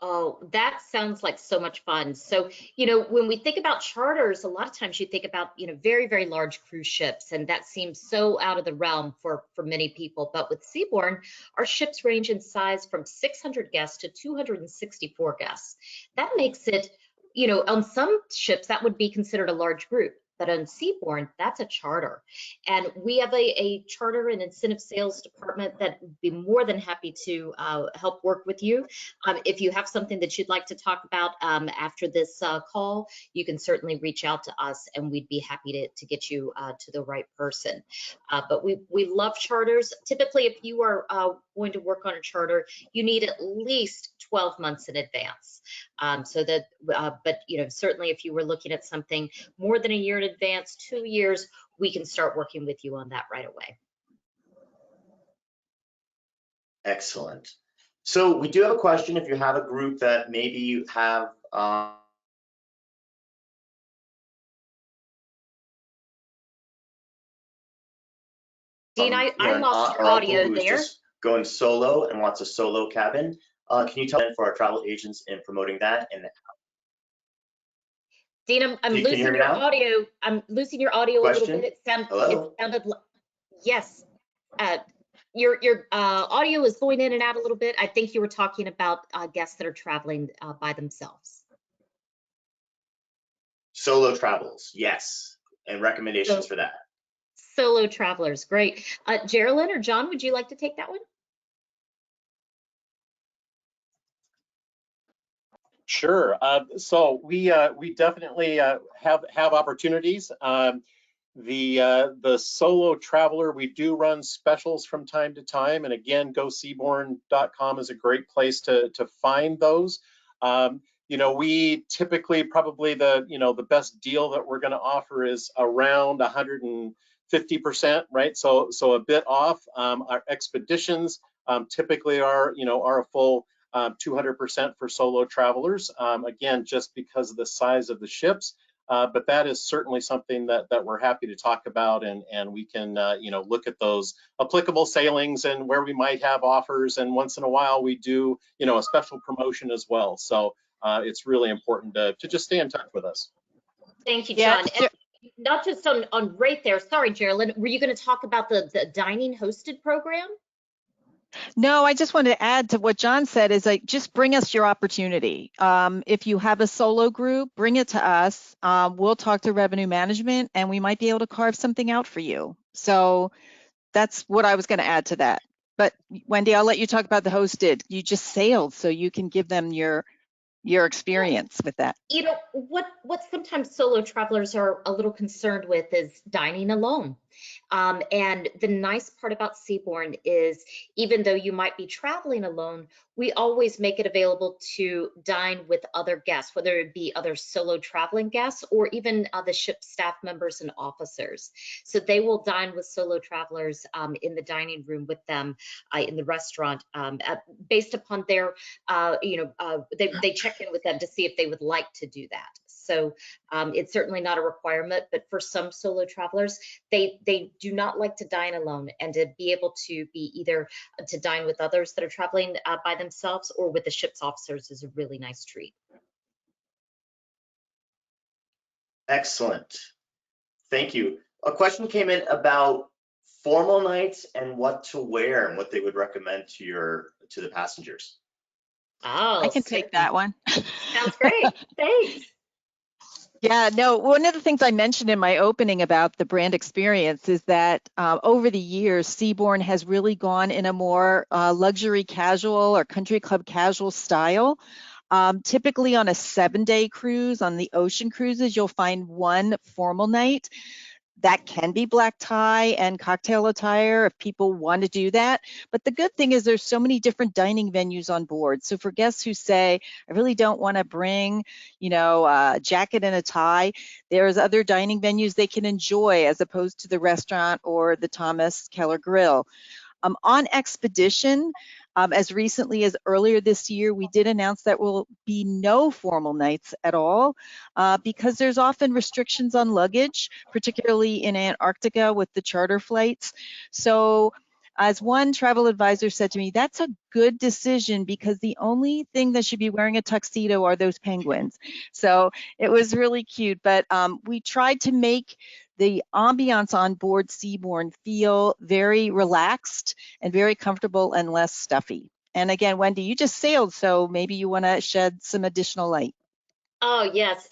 Oh, that sounds like so much fun. So, you know, when we think about charters, a lot of times you think about, you know, very, very large cruise ships, and that seems so out of the realm for many people. But with Seabourn, our ships range in size from 600 guests to 264 guests. That makes it, you know, on some ships, that would be considered a large group. But on Seabourn, that's a charter. And we have a charter and incentive sales department that would be more than happy to help work with you. If you have something that you'd like to talk about after this call, you can certainly reach out to us, and we'd be happy to get you to the right person. But we love charters. Typically, if you are going to work on a charter, you need at least 12 months in advance. But you know, certainly if you were looking at something more than a year in advance, 2 years, we can start working with you on that right away. Excellent. So we do have a question. If you have a group that maybe you have Dean, I an lost your our uncle audio who is there. just going solo and wants a solo cabin. Can you tell me for our travel agents in promoting that? And Dean, I'm Can you hear losing me your now? audio. I'm losing your audio a little Question? bit. It Hello? sounded yes. Your audio is going in and out a little bit. I think you were talking about guests that are traveling by themselves. Solo travels, yes, and recommendations for that. Solo travelers, great. Geraldine or John, would you like to take that one? Sure. So we definitely have opportunities. The solo traveler, we do run specials from time to time, and again, goseabourn.com is a great place to find those. You know, we typically probably the best deal that we're going to offer is around 150%, right? So a bit off. Our expeditions typically are a full 200% for solo travelers. Again, just because of the size of the ships. But that is certainly something that we're happy to talk about, and we can look at those applicable sailings and where we might have offers, and once in a while we do a special promotion as well. So it's really important to just stay in touch with us. Thank you, Yeah, John. And not just on rate there. Sorry, Geraldine, were you going to talk about the dining hosted program? no, I just wanted to add to what John said is like, just bring us your opportunity. If you have a solo group, bring it to us. We'll talk to revenue management and we might be able to carve something out for you. So that's what I was going to add to that. But Wendy, I'll let you talk about the hosted. You just sailed, so you can give them your experience with that. You know, what sometimes solo travelers are a little concerned with is dining alone. And the nice part about Seabourn is, even though you might be traveling alone, we always make it available to dine with other guests, whether it be other solo traveling guests or even the ship staff members and officers. So they will dine with solo travelers in the dining room with them in the restaurant, based upon their, they check in with them to see if they would like to do that. So it's certainly not a requirement, but for some solo travelers, they do not like to dine alone, and to be able to be either to dine with others that are traveling by themselves or with the ship's officers is a really nice treat. Excellent. Thank you. A question came in about formal nights and what to wear and what they would recommend to the passengers. Oh, I can take that one. Sounds great. Thanks. Yeah, no, one of the things I mentioned in my opening about the brand experience is that over the years, Seabourn has really gone in a more luxury casual or country club casual style. Typically on a 7-day cruise, on the ocean cruises, you'll find one formal night. That can be black tie and cocktail attire if people want to do that. But the good thing is there's so many different dining venues on board. So for guests who say, I really don't want to bring, a jacket and a tie, there's other dining venues they can enjoy as opposed to the restaurant or the Thomas Keller Grill. On expedition, as recently as earlier this year, we did announce that will be no formal nights at all because there's often restrictions on luggage, particularly in Antarctica with the charter flights. So as one travel advisor said to me, that's a good decision because the only thing that should be wearing a tuxedo are those penguins. So it was really cute, but we tried to make the ambiance on board Seabourn feel very relaxed and very comfortable and less stuffy. And again, Wendy, you just sailed, so maybe you want to shed some additional light. Oh yes,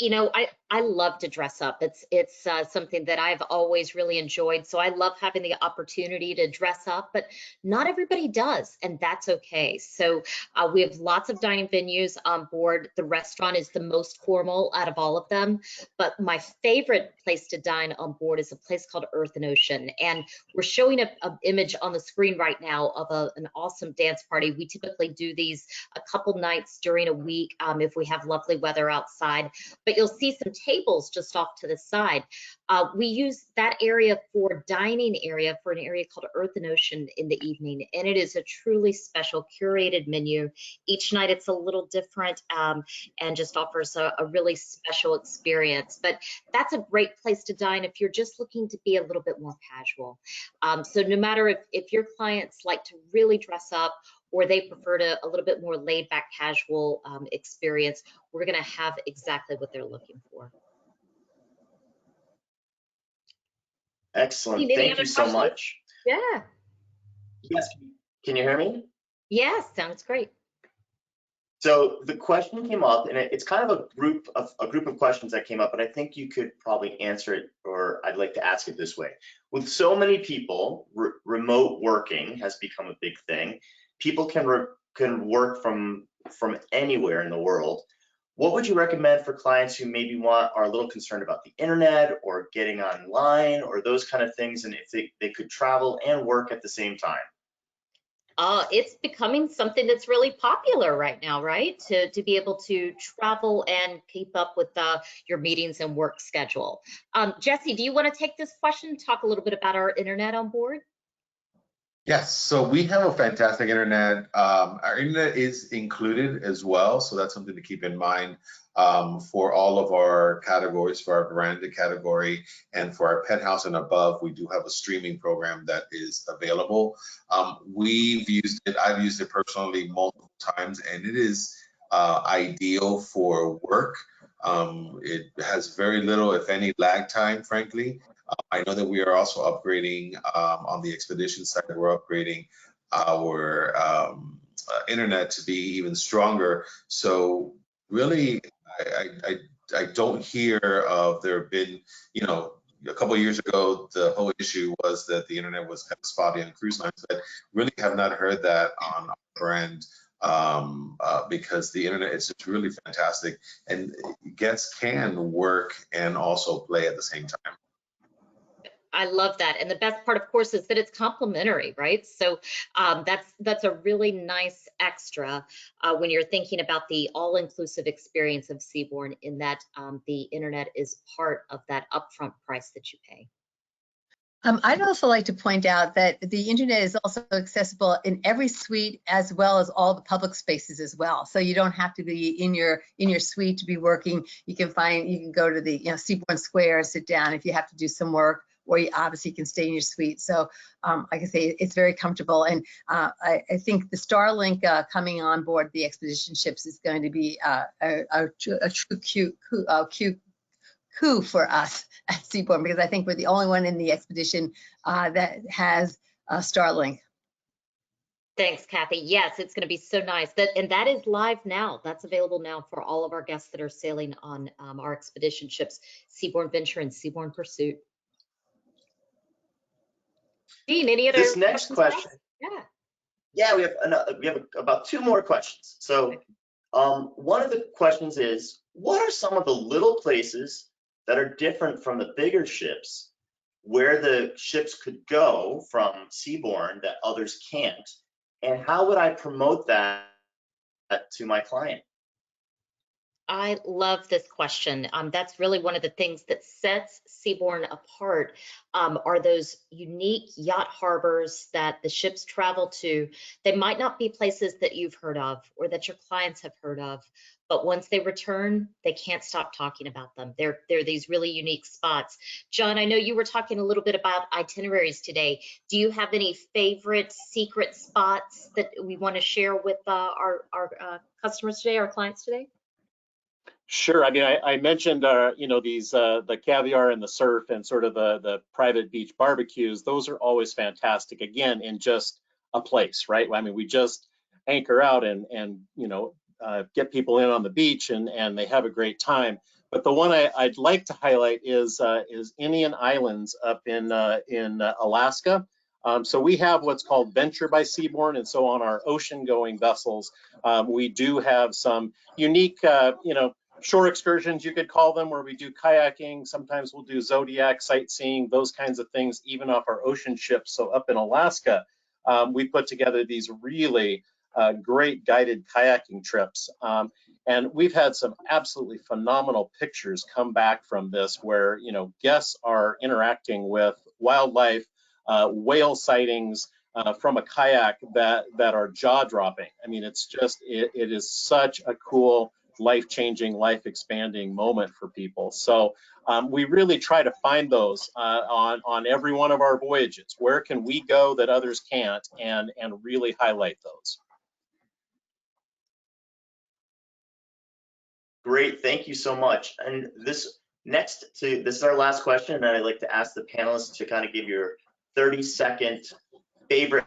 I love to dress up. It's something that I've always really enjoyed. So I love having the opportunity to dress up, but not everybody does, and that's okay. So we have lots of dining venues on board. The restaurant is the most formal out of all of them, but my favorite place to dine on board is a place called Earth and Ocean, and we're showing an image on the screen right now of an awesome dance party. We typically do these a couple nights during a week if we have lovely weather outside, but you'll see some tables just off to the side. We use that area for dining area for an area called Earth and Ocean in the evening, and it is a truly special curated menu. Each night it's a little different and just offers a really special experience. But that's a great place to dine if you're just looking to be a little bit more casual. So no matter if your clients like to really dress up or they prefer a little bit more laid back casual experience, we're going to have exactly what they're looking for. Excellent. Any Thank other you so questions? much. Yeah. Yes. Can you hear me? Yeah, sounds great. So the question came up, and it's kind of a group of questions that came up, but I think you could probably answer it, or I'd like to ask it this way. With so many people, remote working has become a big thing. People can work from anywhere in the world. What would you recommend for clients who maybe are a little concerned about the internet or getting online or those kind of things, and if they could travel and work at the same time? It's becoming something that's really popular right now, right? To be able to travel and keep up with your meetings and work schedule. Jesse, do you want to take this question, talk a little bit about our internet on board? Yes, so we have a fantastic internet. Our internet is included as well, so that's something to keep in mind for all of our categories, for our branded category, and for our pet house and above. We do have a streaming program that is available. We've used it, I've used it personally multiple times, and it is ideal for work. It has very little, if any, lag time, frankly. I know that we are also upgrading on the expedition side. We're upgrading our internet to be even stronger. So really, I don't hear of there have been, you know, a couple of years ago, the whole issue was that the internet was kind of spotty on cruise lines, but really have not heard that on our brand because the internet is just really fantastic, and guests can work and also play at the same time. I love that. And the best part, of course, is that it's complimentary, right? So that's a really nice extra when you're thinking about the all-inclusive experience of Seabourn, in that the internet is part of that upfront price that you pay. I'd also like to point out that the internet is also accessible in every suite as well as all the public spaces as well. So you don't have to be in your suite to be working. You can go to the Seabourn Square, sit down if you have to do some work, or you obviously can stay in your suite. So like I say, it's very comfortable. And I think the Starlink coming on board the expedition ships is going to be a true coup for us at Seabourn, because I think we're the only one in the expedition that has Starlink. Thanks, Kathy. Yes, it's going to be so nice. And that is live now. That's available now for all of our guests that are sailing on our expedition ships, Seabourn Venture and Seabourn Pursuit. Dean, any other This next question? Yeah, we have about 2 more questions. So one of the questions is, what are some of the little places that are different from the bigger ships, where the ships could go from Seabourn that others can't, and how would I promote that to my client? I love this question. That's really one of the things that sets Seabourn apart, are those unique yacht harbors that the ships travel to. They might not be places that you've heard of or that your clients have heard of, but once they return, they can't stop talking about them. They're these really unique spots. John, I know you were talking a little bit about itineraries today. Do you have any favorite secret spots that we want to share with our customers today, our clients today? Sure. I mean, I mentioned, these the caviar and the surf and sort of the private beach barbecues. Those are always fantastic. Again, in just a place, right? I mean, we just anchor out and get people in on the beach and they have a great time. But the one I'd like to highlight is Indian Islands up in Alaska. So we have what's called Venture by Seabourn, and so on our ocean-going vessels, we do have some unique, shore excursions, you could call them, where we do kayaking. Sometimes we'll do zodiac sightseeing, those kinds of things, even off our ocean ships. So up in Alaska, we put together these really great guided kayaking trips. And we've had some absolutely phenomenal pictures come back from this where, you know, guests are interacting with wildlife, whale sightings from a kayak that are jaw-dropping. I mean, it's just, it is such a cool, life-changing, life-expanding moment for people. So we really try to find those on every one of our voyages. Where can we go that others can't, and really highlight those. Great, thank you so much. And this is our last question, and I'd like to ask the panelists to kind of give your 30-second favorite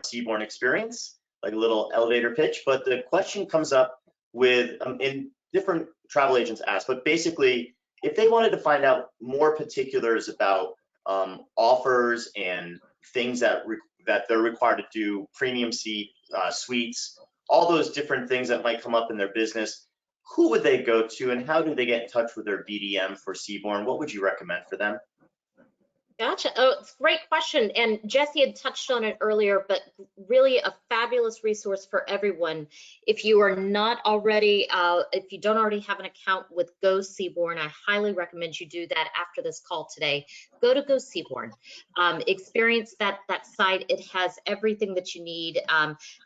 Seabourn experience, like a little elevator pitch. But the question comes up with in different travel agents ask, but basically, if they wanted to find out more particulars about offers and things that they're required to do, premium seat, suites, all those different things that might come up in their business, who would they go to, and how do they get in touch with their BDM for Seabourn? What would you recommend for them? Gotcha. Oh, it's a great question. And Jesse had touched on it earlier, but really a fabulous resource for everyone. If you are not already, if you don't already have an account with Go Seabourn, I highly recommend you do that after this call today. Go to Go Seabourn. Experience that site. It has everything that you need.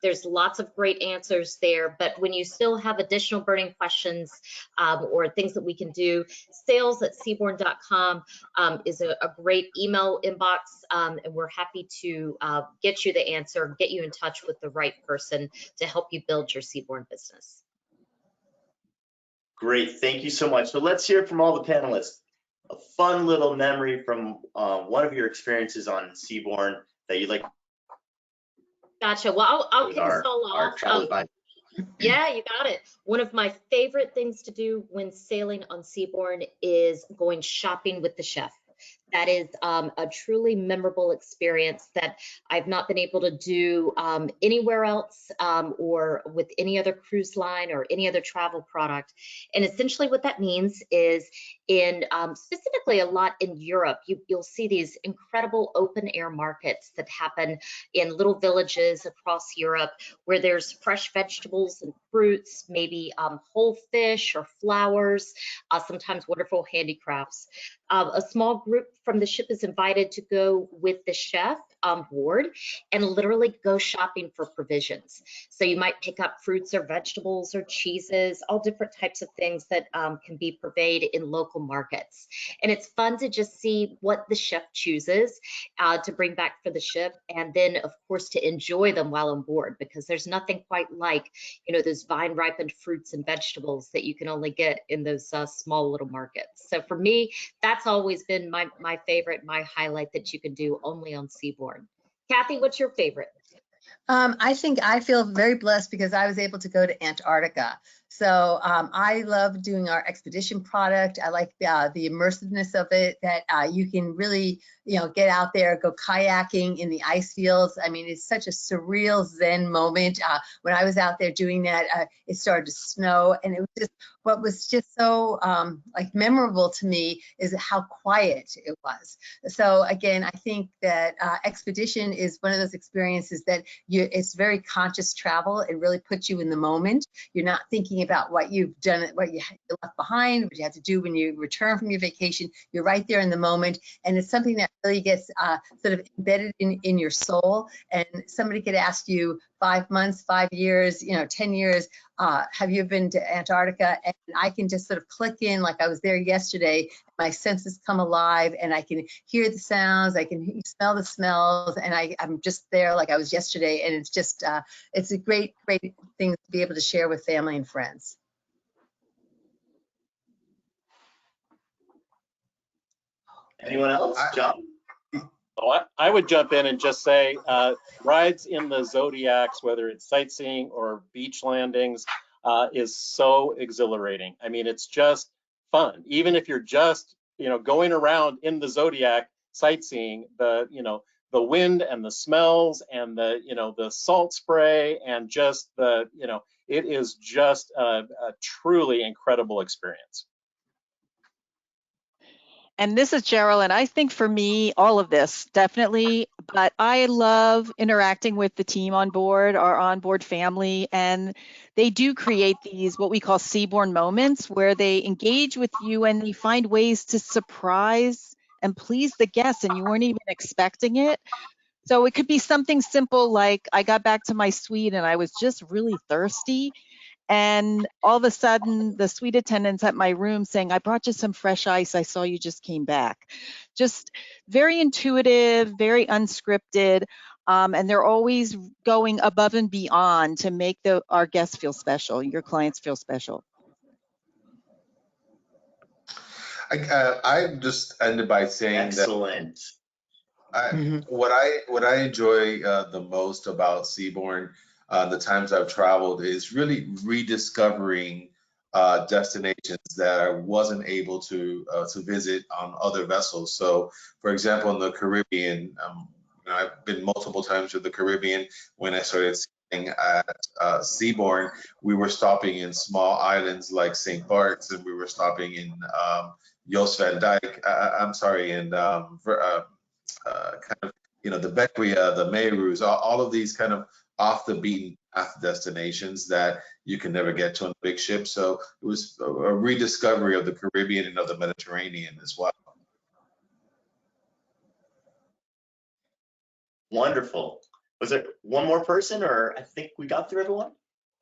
There's lots of great answers there, but when you still have additional burning questions or things that we can do, sales@seabourn.com is a great email inbox, and we're happy to get you the answer, get you in touch with the right person to help you build your Seabourn business. Great, thank you so much. So let's hear from all the panelists. A fun little memory from one of your experiences on Seabourn that you'd like. Gotcha. Well, I'll kick us all off. Yeah, you got it. One of my favorite things to do when sailing on Seabourn is going shopping with the chef. That is a truly memorable experience that I've not been able to do anywhere else or with any other cruise line or any other travel product. And essentially what that means is in specifically a lot in Europe, you'll see these incredible open air markets that happen in little villages across Europe where there's fresh vegetables and fruits, maybe whole fish or flowers, sometimes wonderful handicrafts. A small group from the ship is invited to go with the chef on board and literally go shopping for provisions. So you might pick up fruits or vegetables or cheeses, all different types of things that can be purveyed in local markets. And it's fun to just see what the chef chooses to bring back for the ship, and then of course to enjoy them while on board, because there's nothing quite like, you know, those vine ripened fruits and vegetables that you can only get in those small little markets. So for me, that's always been my favorite, my highlight that you can do only on Seabourn. Kathy, what's your favorite? I think I feel very blessed because I was able to go to Antarctica. So I love doing our expedition product. I like the immersiveness of it, that you can really, you know, get out there, go kayaking in the ice fields. I mean, it's such a surreal Zen moment. When I was out there doing that, it started to snow, and it was just, what was just so like memorable to me is how quiet it was. So again, I think that expedition is one of those experiences that it's very conscious travel. It really puts you in the moment. You're not thinking about what you've done, what you left behind, what you have to do when you return from your vacation. You're right there in the moment, and it's something that really gets sort of embedded in your soul. And somebody could ask you 5 months, 5 years, you know, 10 years, have you been to Antarctica? And I can just sort of click in like I was there yesterday. My senses come alive, and I can hear the sounds, I can smell the smells, and I'm just there like I was yesterday. And it's just, it's a great, great thing to be able to share with family and friends. Anyone else? John? Oh, I would jump in and just say rides in the Zodiacs, whether it's sightseeing or beach landings, is so exhilarating. I mean, it's just fun. Even if you're just, you know, going around in the Zodiac sightseeing, the, you know, the wind and the smells and the, you know, the salt spray and just the, you know, it is just a truly incredible experience. And this is Gerald, and I think for me, all of this, definitely, but I love interacting with the team on board, our onboard family, and they do create these, what we call Seabourn moments, where they engage with you and they find ways to surprise and please the guests, and you weren't even expecting it. So it could be something simple like I got back to my suite and I was just really thirsty. And all of a sudden, the suite attendant's at my room saying, I brought you some fresh ice. I saw you just came back. Just very intuitive, very unscripted. And they're always going above and beyond to make our guests feel special, your clients feel special. I just ended by saying that Excellent. what I enjoy the most about Seabourn, the times I've traveled, is really rediscovering destinations that I wasn't able to visit on other vessels. So, for example, in the Caribbean, I've been multiple times to the Caribbean. When I started sailing at Seabourn, we were stopping in small islands like St. Bart's, and we were stopping in Jos van Dijk. I'm sorry, and kind of, the Bequia, the Meru's, all of these kind of off the beaten path destinations that you can never get to on a big ship. So it was a rediscovery of the Caribbean and of the Mediterranean as well. Wonderful. Was there one more person, or I think we got through everyone?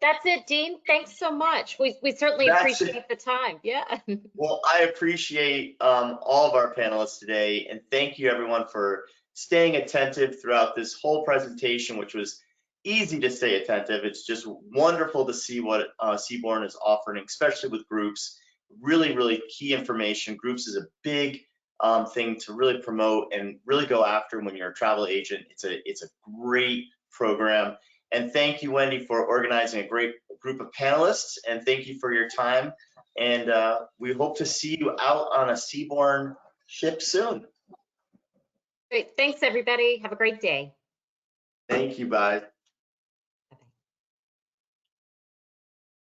That's it, Dean. Thanks so much. We certainly That's appreciate the time. Yeah. Well, I appreciate all of our panelists today, and thank you everyone for staying attentive throughout this whole presentation, which was easy to stay attentive. It's just wonderful to see what Seabourn is offering, especially with groups. Really, really key information. Groups is a big thing to really promote and really go after when you're a travel agent. It's a great program. And thank you, Wendy, for organizing a great group of panelists, and thank you for your time. And we hope to see you out on a Seabourn ship soon. Great. Thanks, everybody. Have a great day. Thank you, bye.